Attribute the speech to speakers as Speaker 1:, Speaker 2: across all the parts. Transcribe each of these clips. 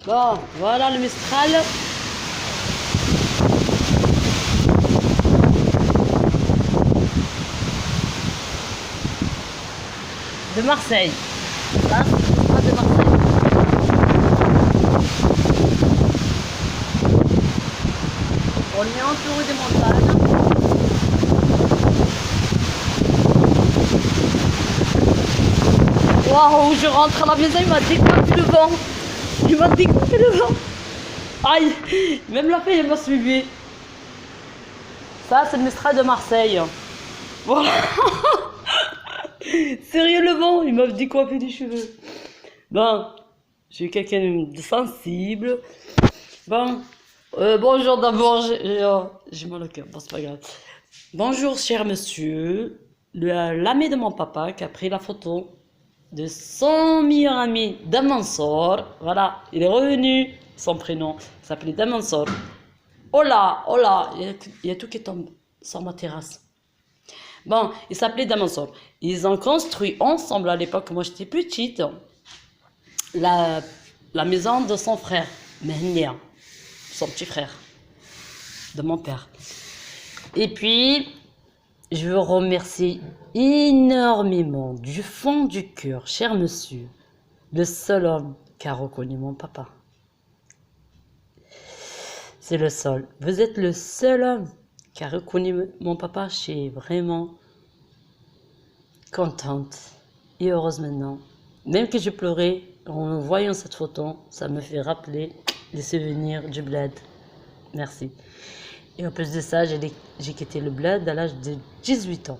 Speaker 1: Bon, voilà le Mistral. De Marseille. Ça, c'est le Mistral de Marseille. On est entouré des montagnes. Waouh, je rentre à la maison, il m'a découpé le vent. Il m'a découpé le vent. Aïe, même la feuille, elle m'a suivi. Ça, c'est le Mistral de Marseille. Voilà. Sérieux, le vent, il m'a décoiffé les cheveux. Bon, je suis quelqu'un de sensible. Bon, bonjour d'abord, j'ai mal au cœur, bon, c'est pas grave. Bonjour, cher monsieur, l'ami de mon papa qui a pris la photo de son meilleur ami Damansor. Voilà, il est revenu, son prénom s'appelait Damansor. Hola, hola, il y a tout qui tombe sur ma terrasse. Bon, il s'appelait Damansor. Ils ont construit ensemble à l'époque, moi j'étais petite, la maison de son frère, Mehnia, son petit frère, de mon père. Et puis, je veux remercier énormément, du fond du cœur, cher monsieur, le seul homme qui a reconnu mon papa. C'est le seul. Vous êtes le seul homme qui a reconnu mon papa. Je suis vraiment contente et heureuse maintenant. Même que je pleurais en voyant cette photo, ça me fait rappeler les souvenirs du bled. Merci. Et en plus de ça, j'ai quitté le bled à l'âge de 18 ans.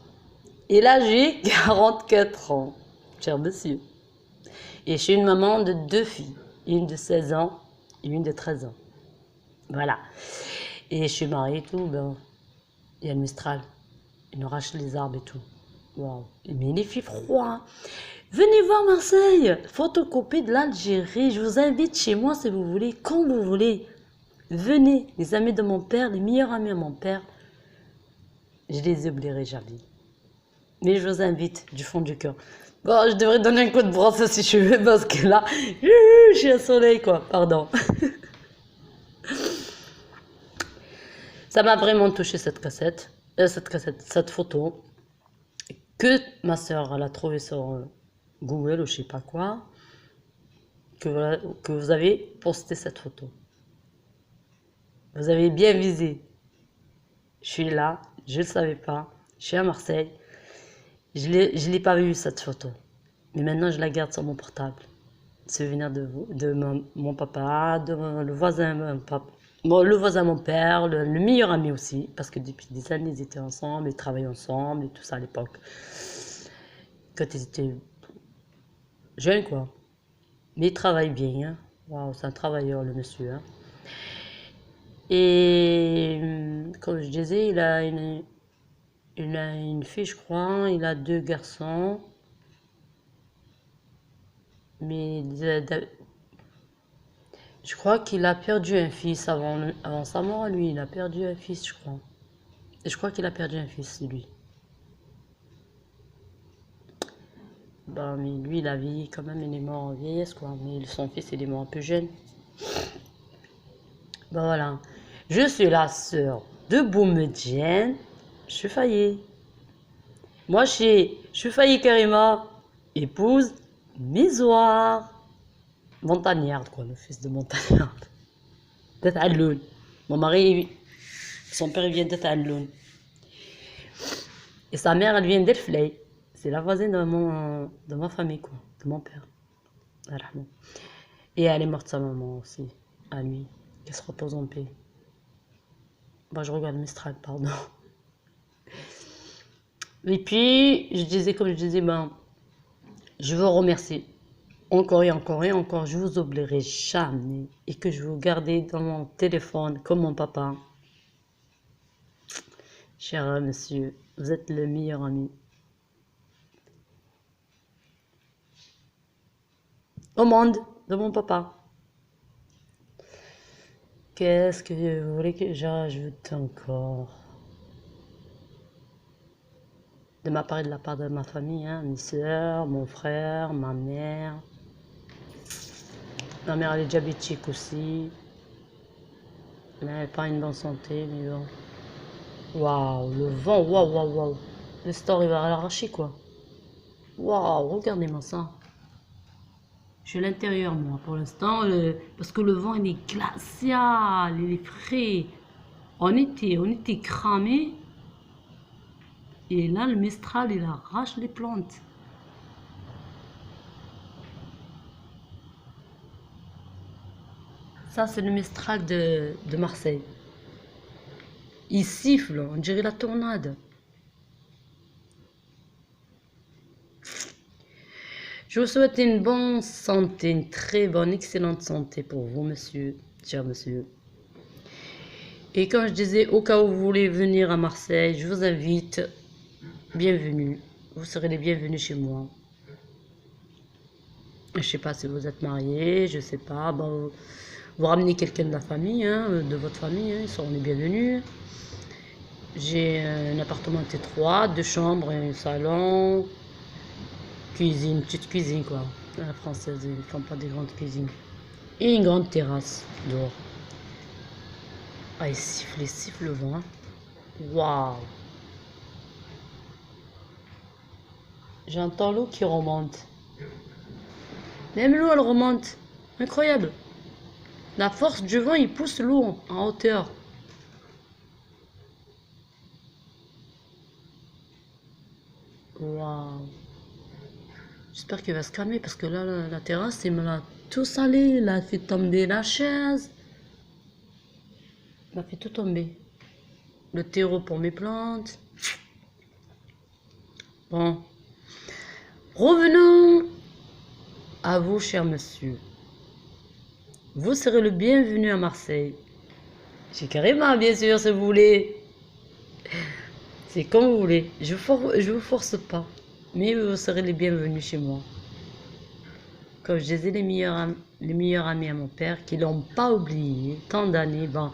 Speaker 1: Et là, j'ai 44 ans, cher monsieur. Et je suis une maman de 2 filles, une de 16 ans et une de 13 ans. Voilà. Et je suis mariée et tout, ben, il y a le Mistral. Il nous arrache les arbres et tout. Waouh. Mais il fait froid. Venez voir Marseille, photocopie de l'Algérie. Je vous invite chez moi si vous voulez, quand vous voulez. Venez, les amis de mon père, les meilleurs amis de mon père. Je les oublierai jamais. Mais je vous invite du fond du cœur. Bon, je devrais donner un coup de brosse si je veux, parce que là, je suis au soleil, quoi. Pardon. Ça m'a vraiment touché cette cette photo. Que ma soeur, elle a trouvé sur Google ou je sais pas quoi. Que vous avez posté cette photo. Vous avez bien visé. Je suis là, je ne le savais pas. Je suis à Marseille. Je l'ai pas vue cette photo. Mais maintenant, je la garde sur mon portable. Souvenir de vous, de mon papa, de le voisin, le voisin mon père, le meilleur ami aussi, parce que depuis des années, ils étaient ensemble, ils travaillaient ensemble et tout ça à l'époque. Quand ils étaient jeunes, quoi. Mais il travaille bien, hein. Waouh, c'est un travailleur, le monsieur, hein. Et comme je disais, il a une fille, je crois, il a 2 garçons. Mais je crois qu'il a perdu un fils avant sa mort, lui. Il a perdu un fils, je crois. Et je crois qu'il a perdu un fils, lui. Ben, mais lui, il a vieilli quand même, il est mort en vieillesse, quoi. Mais son fils, il est mort un peu jeune. Ben voilà. Je suis la sœur de Boumedienne. Je suis faillée. Moi, je suis faillée Karima, épouse Misoir. Montagnarde, quoi, le fils de Montagnarde. Tête Alloun. Mon mari, son père, il vient de Alloun. Et sa mère, elle vient d'Elfley. C'est la voisine de ma famille, quoi, de mon père. Et elle est morte, sa maman aussi, à lui. Qu'elle se repose en paix. Bah, je regarde Mistral, pardon. Et puis, comme je disais, ben, je veux remercier encore et encore et encore. Je vous oublierai jamais. Et que je vous garder dans mon téléphone comme mon papa. Cher monsieur, vous êtes le meilleur ami au monde de mon papa. Qu'est-ce que vous voulez que j'ajoute encore? De ma part et de la part de ma famille, hein, mes soeurs, mon frère, ma mère. Ma mère, elle est diabétique aussi. Elle n'est pas une bonne santé, mais bon. Waouh, le vent, waouh, waouh, waouh. Le store, il va à l'arracher, quoi. Waouh, regardez-moi ça. Je suis à l'intérieur, moi, pour l'instant, parce que le vent, il est glacial, il est frais. On était cramés. Et là, le Mistral, il arrache les plantes. Ça, c'est le Mistral de Marseille. Il siffle, on dirait la tornade. Je vous souhaite une bonne santé, une très bonne, excellente santé pour vous, monsieur, cher monsieur. Et comme je disais, au cas où vous voulez venir à Marseille, je vous invite, bienvenue. Vous serez les bienvenus chez moi. Je ne sais pas si vous êtes marié, je ne sais pas. Bon, vous ramenez quelqu'un de la famille, hein, de votre famille, hein, ils seront les bienvenus. J'ai un appartement T3, 2 chambres, un salon, cuisine, petite cuisine quoi. La française, ils ne font pas des grandes cuisines. Et une grande terrasse dehors. Ah, il siffle le vent. Hein. Waouh! J'entends l'eau qui remonte. Même l'eau, elle remonte. Incroyable. La force du vent, il pousse l'eau en hauteur. Waouh. J'espère qu'il va se calmer parce que là, la terrasse, il me l'a tout salé. Il a fait tomber la chaise. Il m'a fait tout tomber. Le terreau pour mes plantes. Bon. Revenons à vous, cher monsieur. Vous serez le bienvenu à Marseille. Chez Karima, bien sûr, si vous voulez. C'est comme vous voulez. Je vous force pas. Mais vous serez les bienvenus chez moi. Comme je disais, les meilleurs amis à mon père qui l'ont pas oublié. Tant d'années. Bon,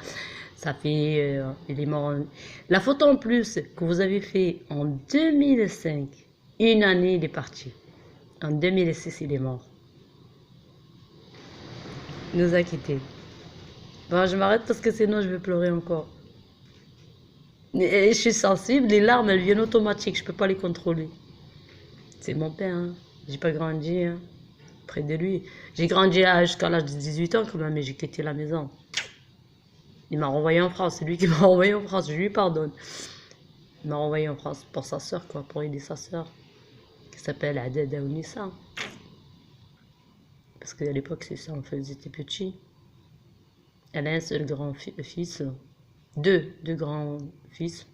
Speaker 1: ça fait... il est mort. La photo en plus que vous avez fait en 2005. Une année, il est parti. En 2006, il est mort. Il nous a quittés. Bon, je m'arrête parce que sinon je vais pleurer encore. Et je suis sensible, les larmes elles viennent automatiques, je peux pas les contrôler. C'est mon père, hein. J'ai pas grandi hein, près de lui. J'ai grandi jusqu'à l'âge de 18 ans quand même, mais j'ai quitté la maison. Il m'a renvoyé en France, c'est lui qui m'a renvoyé en France, je lui pardonne. Il m'a renvoyé en France pour sa soeur, quoi, pour aider sa soeur, qui s'appelle Adeda Ounissa. Parce qu'à l'époque, c'est ça, enfin, ils étaient petits. Elle a un seul grand-fils, deux grands-fils.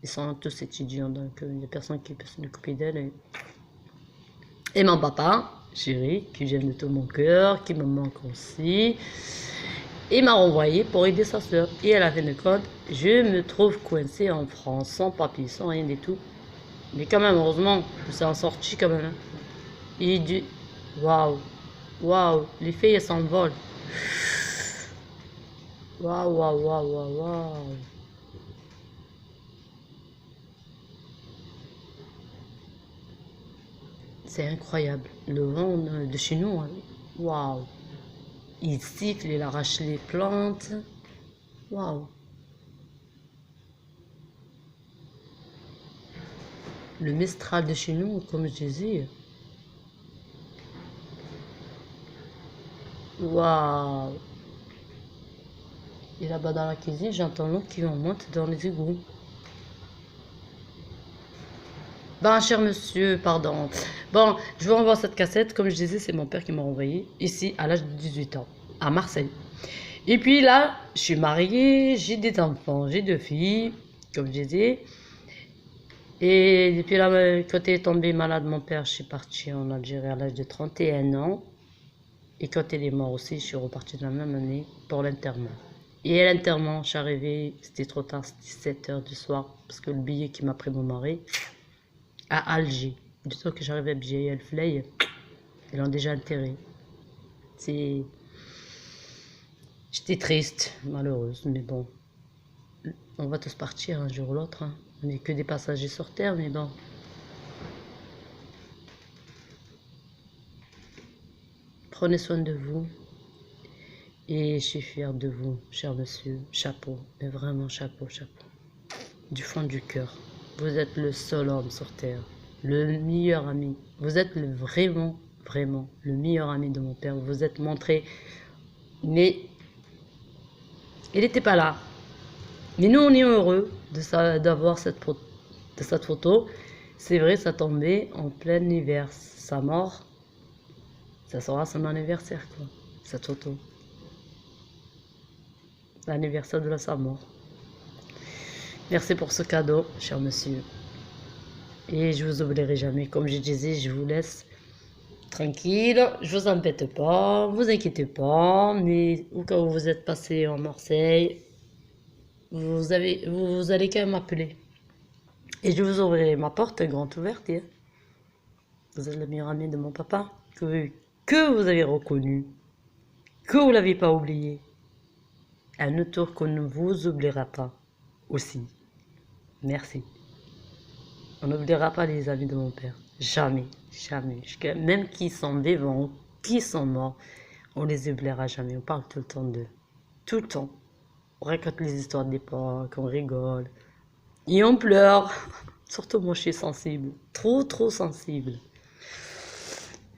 Speaker 1: Ils sont tous étudiants, donc il n'y a personne qui peut s'occuper d'elle. Et mon papa, chéri, que j'aime de tout mon cœur, qui me manque aussi, il m'a renvoyé pour aider sa soeur. Et à la fin de compte, je me trouve coincée en France, sans papier, sans rien du tout. Mais quand même, heureusement, je suis en sortie quand même. Hein. Il dit, waouh, waouh, les filles elles s'envolent. Waouh, waouh, waouh, waouh, waouh. C'est incroyable. Le vent de chez nous, hein. Waouh. Il siffle, il arrache les plantes. Waouh. Le Mistral de chez nous, comme je disais. Waouh. Et là-bas dans la cuisine, j'entends l'eau qui monte dans les égouts. Ben, cher monsieur, pardon. Bon, je vous renvoie cette cassette. Comme je disais, c'est mon père qui m'a envoyé ici à l'âge de 18 ans, à Marseille. Et puis là, je suis mariée, j'ai des enfants, j'ai 2 filles, comme je disais. Et depuis là, quand il est tombé malade, mon père, je suis partie en Algérie à l'âge de 31 ans. Et quand il est mort aussi, je suis repartie de la même année pour l'enterrement. Et à l'enterrement, je suis arrivée, c'était trop tard, c'était 7 h du soir, parce que le billet qui m'a pris mon mari, à Alger. Du temps que j'arrive à Alger, El Fley, ils l'ont déjà enterré. C'est... J'étais triste, malheureuse, mais bon. On va tous partir un jour ou l'autre. Hein. On n'est que des passagers sur Terre, mais bon. Prenez soin de vous. Et je suis fière de vous, cher monsieur. Chapeau, mais vraiment chapeau, chapeau. Du fond du cœur. Vous êtes le seul homme sur terre, le meilleur ami. Vous êtes vraiment, vraiment le meilleur ami de mon père. Vous vous êtes montré, mais il n'était pas là. Mais nous, on est heureux d'avoir cette photo. C'est vrai, ça tombait en plein hiver. Sa mort, ça sera son anniversaire, quoi, cette photo. L'anniversaire de sa mort. Merci pour ce cadeau, cher monsieur. Et je vous oublierai jamais. Comme je disais, je vous laisse tranquille. Je vous embête pas, vous inquiétez pas. Mais au cas où vous êtes passé en Marseille, vous allez quand même m'appeler. Et je vous ouvrirai ma porte grande ouverte. Hein. Vous êtes le meilleur ami de mon papa, que vous avez reconnu, que vous l'avez pas oublié. Un autre qu'on ne vous oubliera pas aussi. Merci. On n'oubliera pas les amis de mon père. Jamais, jamais. Même qui sont vivants, qui sont morts, on les oubliera jamais. On parle tout le temps d'eux. Tout le temps. On raconte les histoires d'époque, on rigole. Et on pleure. Surtout moi, je suis sensible. Trop, trop sensible.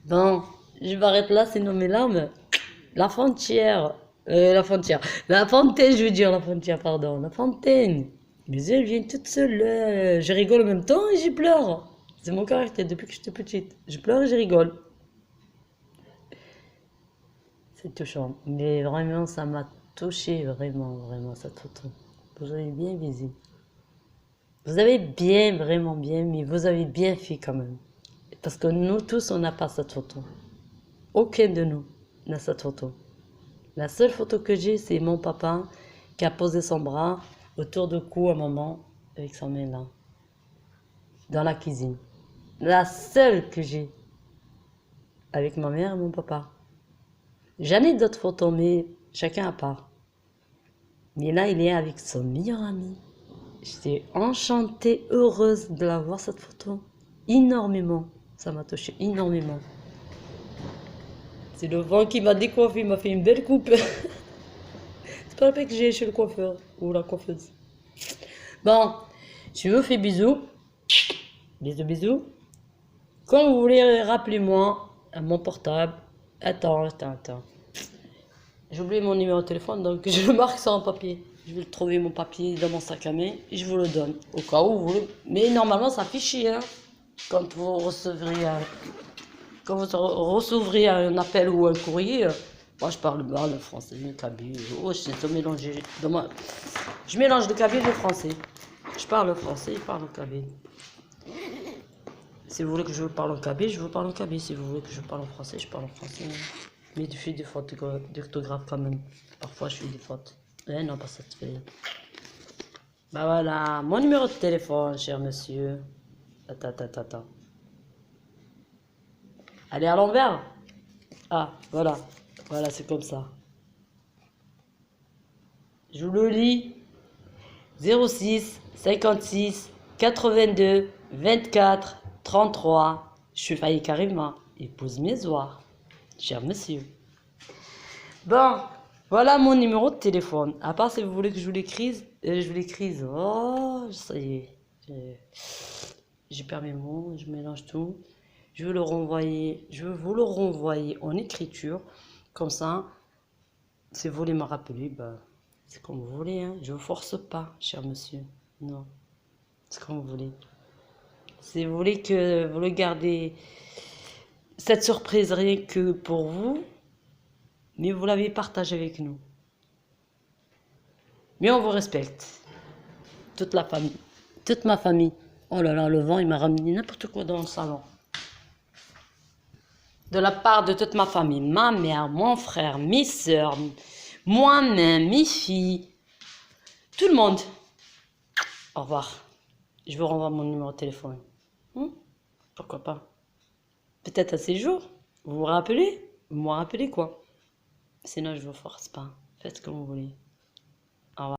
Speaker 1: Bon, je m'arrête là, sinon mes larmes. La fontière. La fontaine, je veux dire, la fontière, pardon. La fontaine. Mais elle vient toute seule. Je rigole en même temps et je pleure. C'est mon caractère depuis que j'étais petite. Je pleure et je rigole. C'est touchant. Mais vraiment, ça m'a touché, vraiment, vraiment, cette photo. Vous avez bien visé. Vous avez bien, vraiment bien, mais vous avez bien fait quand même. Parce que nous tous, on n'a pas cette photo. Aucun de nous n'a cette photo. La seule photo que j'ai, c'est mon papa qui a posé son bras autour du cou à maman avec sa main là, dans la cuisine. La seule que j'ai avec ma mère et mon papa. J'en ai d'autres photos, mais chacun à part. Mais là, il est avec son meilleur ami. J'étais enchantée, heureuse de la voir cette photo. Énormément. Ça m'a touché énormément. C'est le vent qui m'a décoiffé, il m'a fait une belle coupe. C'est pas la peine que j'ai chez le coiffeur ou la coiffeuse. Bon, je vous fais bisous. Bisous, bisous. Quand vous voulez, rappelez-moi à mon portable. Attends. J'ai oublié mon numéro de téléphone, donc je le marque sur un papier. Je vais trouver mon papier dans mon sac à main et je vous le donne. Au cas où vous voulez. Mais normalement, ça affiche, hein. Quand vous recevrez un appel ou un courrier, moi je parle mal le français, le kabyle. Oh, je mélanger. Je mélange le kabyle et le français. Je parle le français, je parle le kabyle. Si vous voulez que je parle en kabyle, je vous parle en kabyle. Si vous voulez que je parle en français, je parle en français. Mais je fais des fautes d'orthographe quand même. Parfois, je fais des fautes. Non, pas ça te fait. Bah voilà, mon numéro de téléphone, cher monsieur. Attends. Allez à l'envers. Ah, voilà. Voilà, c'est comme ça. Je vous le lis. 06 56 82 24 33. Je suis failli carrément. Épouse mes oies. Cher monsieur. Bon, voilà mon numéro de téléphone. À part si vous voulez que je vous l'écrive, Oh, ça y est. J'ai perdu mes mots, je mélange tout. Je veux vous le renvoyer en écriture. Comme ça, si vous voulez me rappeler, bah, c'est comme vous voulez. Hein. Je ne vous force pas, cher monsieur. Non, c'est comme vous voulez. Si vous voulez que vous le gardez, cette surprise rien que pour vous, mais vous l'avez partagé avec nous. Mais on vous respecte. Toute la famille. Toute ma famille. Oh là là, le vent, il m'a ramené n'importe quoi dans le salon. De la part de toute ma famille. Ma mère, mon frère, mes soeurs, moi-même, mes filles. Tout le monde. Au revoir. Je vous renvoie mon numéro de téléphone. Pourquoi pas? Peut-être à ces jours. Vous vous rappelez? Vous me rappelez quoi? Sinon, je ne vous force pas. Faites comme vous voulez. Au revoir.